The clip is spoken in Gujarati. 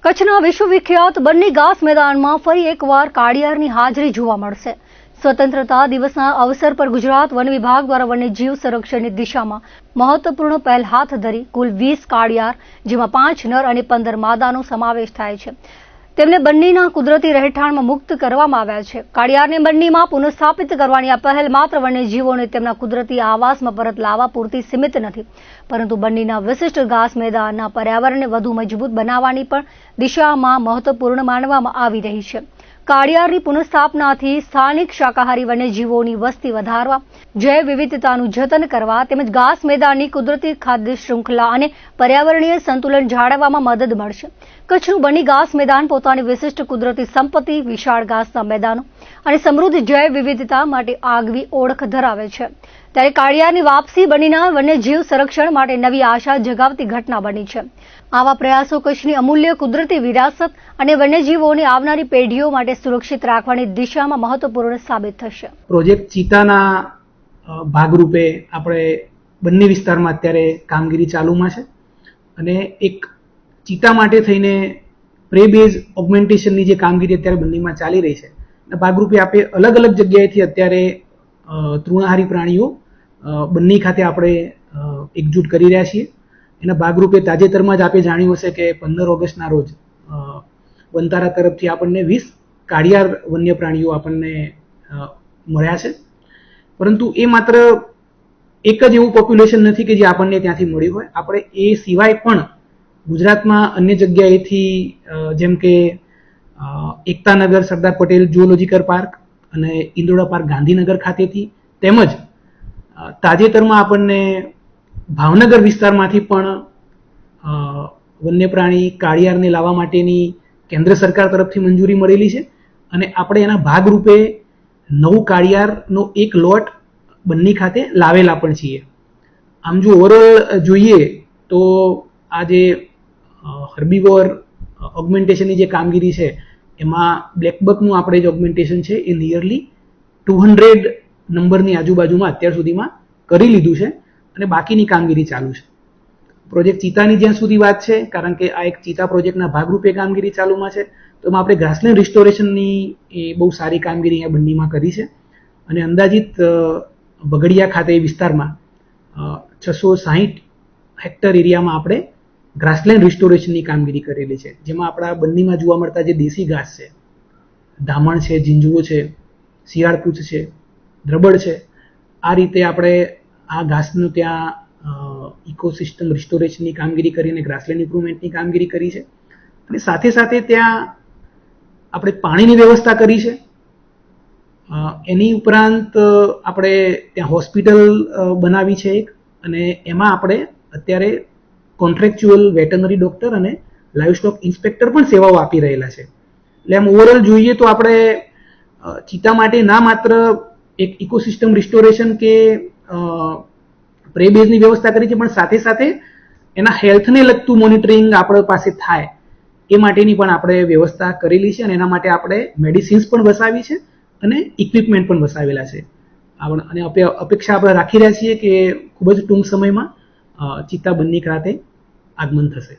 કચ્છના વિશ્વવિખ્યાત બન્ની ઘાસ મેદાનમાં ફરી એકવાર કાળિયારની હાજરી જોવા મળશે। સ્વતંત્રતા દિવસના અવસર પર ગુજરાત વન વિભાગ દ્વારા વન્યજીવ સંરક્ષણની દિશામાં મહત્વપૂર્ણ પહેલ હાથ ધરી કુલ 20 કાળિયાર, જેમાં 5 નર અને 15 માદાનો સમાવેશ થાય છે, તેમને બન્નીના કુદરતી રહેઠાણમાં મુક્ત કરવામાં આવ્યા છે। કાળિયારને બન્નીમાં પુનઃસ્થાપિત કરવાની આ પહેલ માત્ર વન્યજીવોને તેમના કુદરતી આવાસમાં પરત લાવવા પૂરતી સીમિત નથી, પરંતુ બન્નીના વિશિષ્ટ ઘાસ મેદાનના પર્યાવરણને વધુ મજબૂત બનાવવાની પણ દિશામાં મહત્વપૂર્ણ માનવામાં આવી રહી છે। કાળિયારની પુનઃસ્થાપનાથી સ્થાનિક શાકાહારી વન્યજીવોની વસ્તી વધારવા, જૈવ વિવિધતાનું જતન કરવા તેમજ ઘાસ મેદાનની કુદરતી ખાદ્ય શૃંખલા અને પર્યાવરણીય સંતુલન જાળવવામાં મદદ મળશે। કચ્છનું બન્ની ઘાસ મેદાન પોતાની વિશિષ્ટ કુદરતી સંપત્તિ, વિશાળ ઘાસના મેદાનો અને સમૃદ્ધ જૈવ વિવિધતા માટે આગવી ઓળખ ધરાવે છે, ત્યારે કાળિયારની વાપસી બન્નીના વન્યજીવ સંરક્ષણ માટે નવી આશા જગાવતી ઘટના બની છે। આવા પ્રયાસો કચ્છની અમૂલ્ય કુદરતી વિરાસત અને વન્યજીવોને આવનારી પેઢીઓ માટે સુરક્ષિત રાખવાની દિશામાં મહત્વપૂર્ણ સાબિત થશે। પ્રોજેક્ટ ચિતાના ભાગરૂપે આપણે બન્ની વિસ્તારમાં અત્યારે કામગીરી ચાલુમાં છે અને એક ચિતા માટે થઈને પ્રે બેઝ ઓગમેન્ટેશનની જે કામગીરી અત્યારે બન્નીમાં ચાલી રહી છે, ભાગરૂપે આપણે અલગ અલગ જગ્યાએથી અત્યારે તૃણાહારી પ્રાણીઓ બન્ની ખાતે આપણે એકજૂટ કરી રહ્યા છીએ। એના ભાગરૂપે તાજેતરમાં જ આપણે જાણ્યું હશે કે 15 ઓગસ્ટના રોજ વનતારા તરફથી આપણને 20 કાળિયાર વન્ય પ્રાણીઓ આપણને મળ્યા છે, પરંતુ એ માત્ર એક જ એવું પોપ્યુલેશન નથી કે જે આપણને ત્યાંથી મળ્યું હોય। આપણે એ સિવાય પણ ગુજરાતમાં અન્ય જગ્યાએથી જેમ કે એકતાનગર સરદાર પટેલ ઝૂઓલોજીકલ પાર્ક અને ઇન્દોરા પાર્ક ગાંધીનગર ખાતેથી, તેમજ તાજેતરમાં આપણને ભાવનગર વિસ્તારમાંથી પણ વન્ય પ્રાણી કાળિયારને લાવવા માટેની કેન્દ્ર સરકાર તરફથી મંજૂરી મળેલી છે અને આપણે એના ભાગરૂપે 9 કાળિયારનો એક લોટ બન્ની ખાતે લાવેલા પણ છીએ। આમ જો ઓવરઓલ જોઈએ તો આ જે હર્બીવોર ઓગમેન્ટેશનની જે કામગીરી છે એમાં બ્લેકબકનું આપણે જે ઓગમેન્ટેશન છે એ નિયરલી 200 નંબરની આજુબાજુમાં અત્યાર સુધીમાં કરી લીધું છે અને બાકીની કામગીરી ચાલુ છે। પ્રોજેક્ટ ચિતાની જ્યાં સુધી વાત છે, કારણ કે આ એક ચિતા પ્રોજેક્ટના ભાગરૂપે કામગીરી ચાલુમાં છે, તો એમાં આપણે ગ્રાસલેન્ડ રિસ્ટોરેશનની એ બહુ સારી કામગીરી અહીંયા બન્નીમાં કરી છે અને અંદાજિત બગડિયા ખાતે વિસ્તારમાં 660 હેક્ટર એરિયામાં આપણે ગ્રાસલેન્ડ રિસ્ટોરેશનની કામગીરી કરેલી છે, જેમાં આપણા બન્નીમાં જોવા મળતા જે દેશી ઘાસ છે, ધામણ છે, ઝીંઝુઓ છે, શિયાળપૂછ છે, દ્રબડ છે, આ રીતે આપણે આ ઘાસનું ત્યાં ઇકોસિસ્ટમ રિસ્ટોરેશનની કામગીરી કરીને ગ્રાસલેન્ડ ઇમ્પ્રુવમેન્ટની કામગીરી કરી છે અને સાથે સાથે ત્યાં આપણે પાણીની વ્યવસ્થા કરી છે। એની ઉપરાંત આપણે ત્યાં હોસ્પિટલ બનાવી છે એક, અને એમાં આપણે અત્યારે કોન્ટ્રાક્ચ્યુઅલ વેટરનરી ડોક્ટર અને લાઇવસ્ટોક ઇન્સ્પેક્ટર પણ સેવાઓ આપી રહેલા છે। એટલે આમ ઓવરઓલ જોઈએ તો આપણે ચિતા માટે ના માત્ર એક ઇકોસિસ્ટમ રિસ્ટોરેશન કે પ્રે બેઝની વ્યવસ્થા કરી છે, પણ સાથે સાથે એના હેલ્થને લગતું મોનિટરિંગ આપણા પાસે થાય એ માટેની પણ આપણે વ્યવસ્થા કરેલી છે અને એના માટે આપણે મેડિસિન્સ પણ વસાવી છે અને ઇક્વિપમેન્ટ પણ વસાવેલા છે અને અપેક્ષા આપણે રાખી રહ્યા છીએ કે ખૂબ જ ટૂંક સમયમાં ચિતા બન્ની ખાતે આગમન થશે।